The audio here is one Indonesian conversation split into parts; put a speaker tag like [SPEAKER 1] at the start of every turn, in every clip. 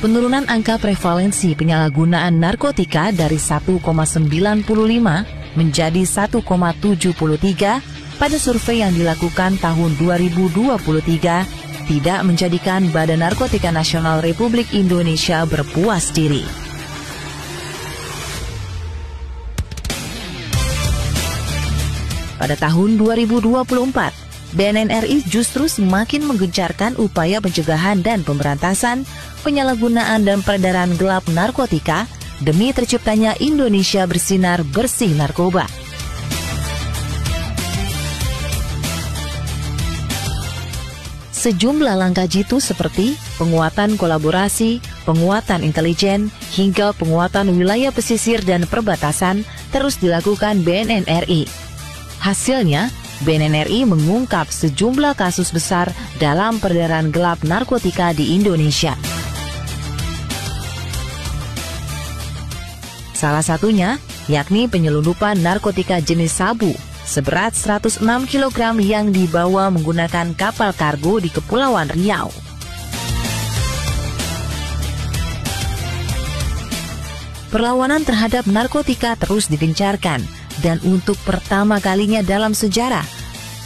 [SPEAKER 1] Penurunan angka prevalensi penyalahgunaan narkotika dari 1,95 menjadi 1,73 pada survei yang dilakukan tahun 2023 tidak menjadikan Badan Narkotika Nasional Republik Indonesia berpuas diri. Pada tahun 2024, BNN RI justru semakin menggencarkan upaya pencegahan dan pemberantasan penyalahgunaan dan peredaran gelap narkotika demi terciptanya Indonesia bersinar bersih narkoba. Sejumlah langkah jitu seperti penguatan kolaborasi, penguatan intelijen, hingga penguatan wilayah pesisir dan perbatasan terus dilakukan BNN RI. Hasilnya, BNN RI mengungkap sejumlah kasus besar dalam peredaran gelap narkotika di Indonesia. Salah satunya yakni penyelundupan narkotika jenis sabu seberat 106 kg yang dibawa menggunakan kapal kargo di Kepulauan Riau. Perlawanan terhadap narkotika terus digencarkan. Dan untuk pertama kalinya dalam sejarah,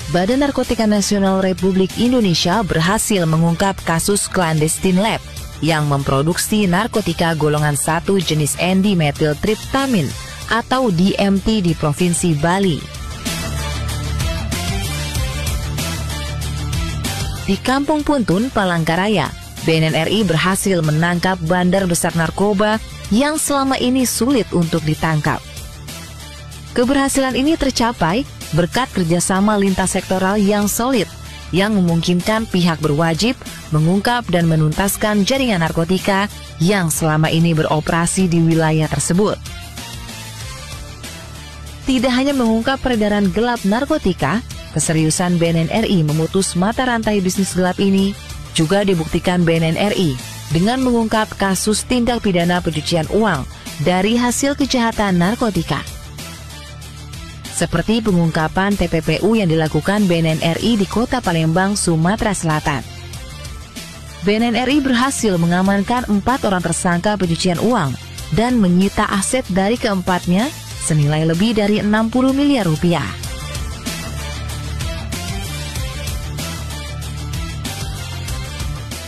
[SPEAKER 1] Badan Narkotika Nasional Republik Indonesia berhasil mengungkap kasus clandestine lab yang memproduksi narkotika golongan 1 jenis N-dimethyltryptamin atau DMT di Provinsi Bali. Di Kampung Puntun, Palangkaraya, BNN RI berhasil menangkap bandar besar narkoba yang selama ini sulit untuk ditangkap. Keberhasilan ini tercapai berkat kerjasama lintas sektoral yang solid, yang memungkinkan pihak berwajib mengungkap dan menuntaskan jaringan narkotika yang selama ini beroperasi di wilayah tersebut. Tidak hanya mengungkap peredaran gelap narkotika, keseriusan BNN RI memutus mata rantai bisnis gelap ini juga dibuktikan BNN RI dengan mengungkap kasus tindak pidana pencucian uang dari hasil kejahatan narkotika. Seperti pengungkapan TPPU yang dilakukan BNN RI di Kota Palembang, Sumatera Selatan. BNN RI berhasil mengamankan 4 orang tersangka pencucian uang dan menyita aset dari keempatnya senilai lebih dari 60 miliar rupiah.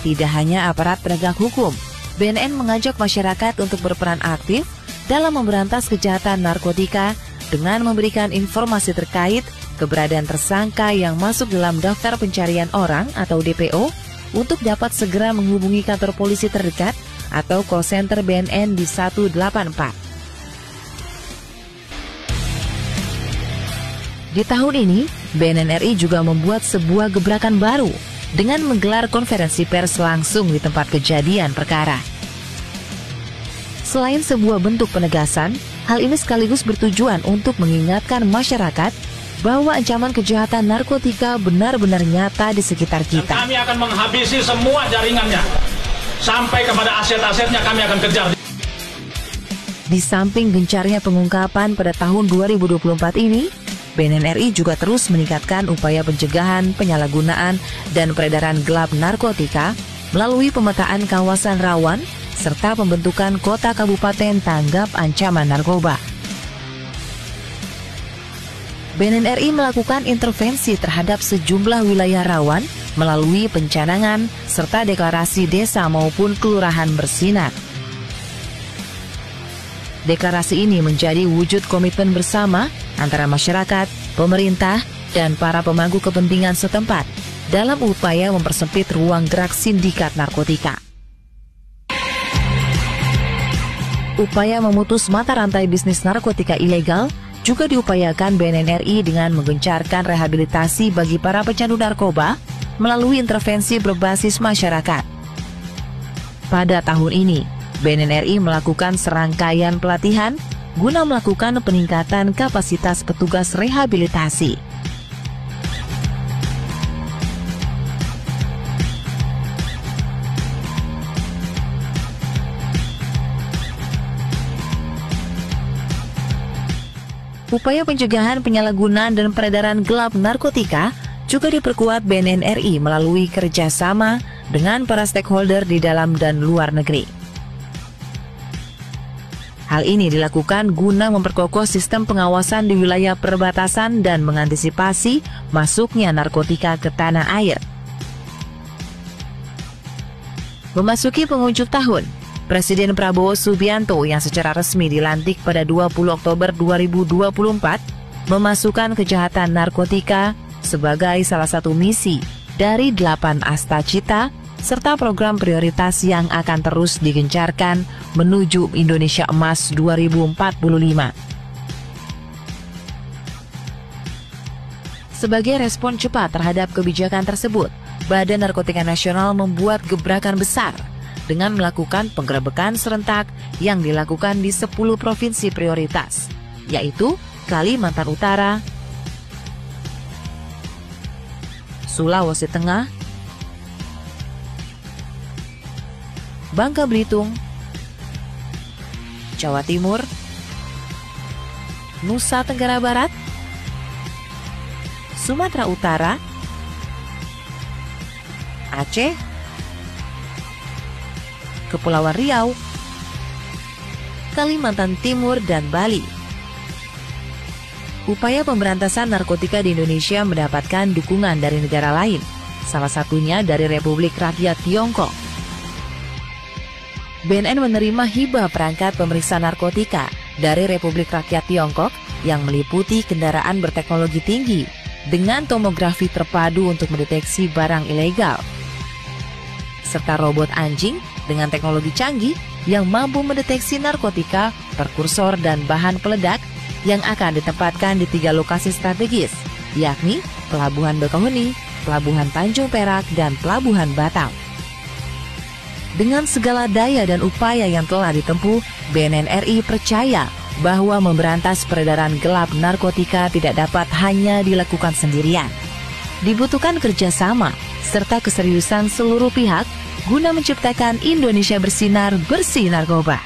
[SPEAKER 1] Tidak hanya aparat penegak hukum, BNN mengajak masyarakat untuk berperan aktif dalam memberantas kejahatan narkotika dengan memberikan informasi terkait keberadaan tersangka yang masuk dalam daftar pencarian orang atau DPO untuk dapat segera menghubungi kantor polisi terdekat atau call center BNN di 184. Di tahun ini, BNN RI juga membuat sebuah gebrakan baru dengan menggelar konferensi pers langsung di tempat kejadian perkara. Selain sebuah bentuk penegasan, hal ini sekaligus bertujuan untuk mengingatkan masyarakat bahwa ancaman kejahatan narkotika benar-benar nyata di sekitar kita.
[SPEAKER 2] Dan kami akan menghabisi semua jaringannya. Sampai kepada aset-asetnya kami akan kejar.
[SPEAKER 1] Di samping gencarnya pengungkapan pada tahun 2024 ini, BNN RI juga terus meningkatkan upaya pencegahan, penyalahgunaan, dan peredaran gelap narkotika melalui pemetaan kawasan rawan serta pembentukan kota kabupaten tanggap ancaman narkoba. BNN RI melakukan intervensi terhadap sejumlah wilayah rawan melalui pencanangan serta deklarasi desa maupun kelurahan bersinar. Deklarasi ini menjadi wujud komitmen bersama antara masyarakat, pemerintah, dan para pemangku kepentingan setempat dalam upaya mempersempit ruang gerak sindikat narkotika. Upaya memutus mata rantai bisnis narkotika ilegal juga diupayakan BNN RI dengan menggencarkan rehabilitasi bagi para pecandu narkoba melalui intervensi berbasis masyarakat. Pada tahun ini, BNN RI melakukan serangkaian pelatihan guna melakukan peningkatan kapasitas petugas rehabilitasi. Upaya pencegahan penyalahgunaan dan peredaran gelap narkotika juga diperkuat BNN RI melalui kerjasama dengan para stakeholder di dalam dan luar negeri. Hal ini dilakukan guna memperkokoh sistem pengawasan di wilayah perbatasan dan mengantisipasi masuknya narkotika ke tanah air. Memasuki penghujung tahun, Presiden Prabowo Subianto yang secara resmi dilantik pada 20 Oktober 2024 memasukkan kejahatan narkotika sebagai salah satu misi dari 8 Astacita serta program prioritas yang akan terus digencarkan menuju Indonesia Emas 2045. Sebagai respon cepat terhadap kebijakan tersebut, Badan Narkotika Nasional membuat gebrakan besar dengan melakukan penggerebekan serentak yang dilakukan di 10 provinsi prioritas, yaitu Kalimantan Utara, Sulawesi Tengah, Bangka Belitung, Jawa Timur, Nusa Tenggara Barat, Sumatera Utara, Aceh, Kepulauan Riau, Kalimantan Timur, dan Bali. Upaya pemberantasan narkotika di Indonesia mendapatkan dukungan dari negara lain, salah satunya dari Republik Rakyat Tiongkok. BNN menerima hibah perangkat pemeriksa narkotika dari Republik Rakyat Tiongkok yang meliputi kendaraan berteknologi tinggi dengan tomografi terpadu untuk mendeteksi barang ilegal, serta robot anjing dengan teknologi canggih yang mampu mendeteksi narkotika, prekursor, dan bahan peledak yang akan ditempatkan di 3 lokasi strategis, yakni Pelabuhan Bakauheni, Pelabuhan Tanjung Perak, dan Pelabuhan Batam. Dengan segala daya dan upaya yang telah ditempuh, BNN RI percaya bahwa memberantas peredaran gelap narkotika tidak dapat hanya dilakukan sendirian. Dibutuhkan kerjasama serta keseriusan seluruh pihak guna menciptakan Indonesia bersinar bersih narkoba.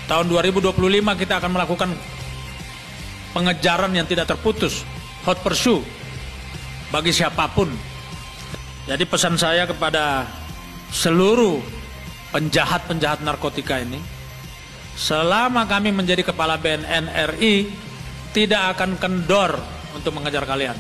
[SPEAKER 2] Tahun 2025 kita akan melakukan pengejaran yang tidak terputus, hot pursuit bagi siapapun. Jadi pesan saya kepada seluruh penjahat-penjahat narkotika ini, selama kami menjadi kepala BNN RI, tidak akan kendor untuk mengejar kalian.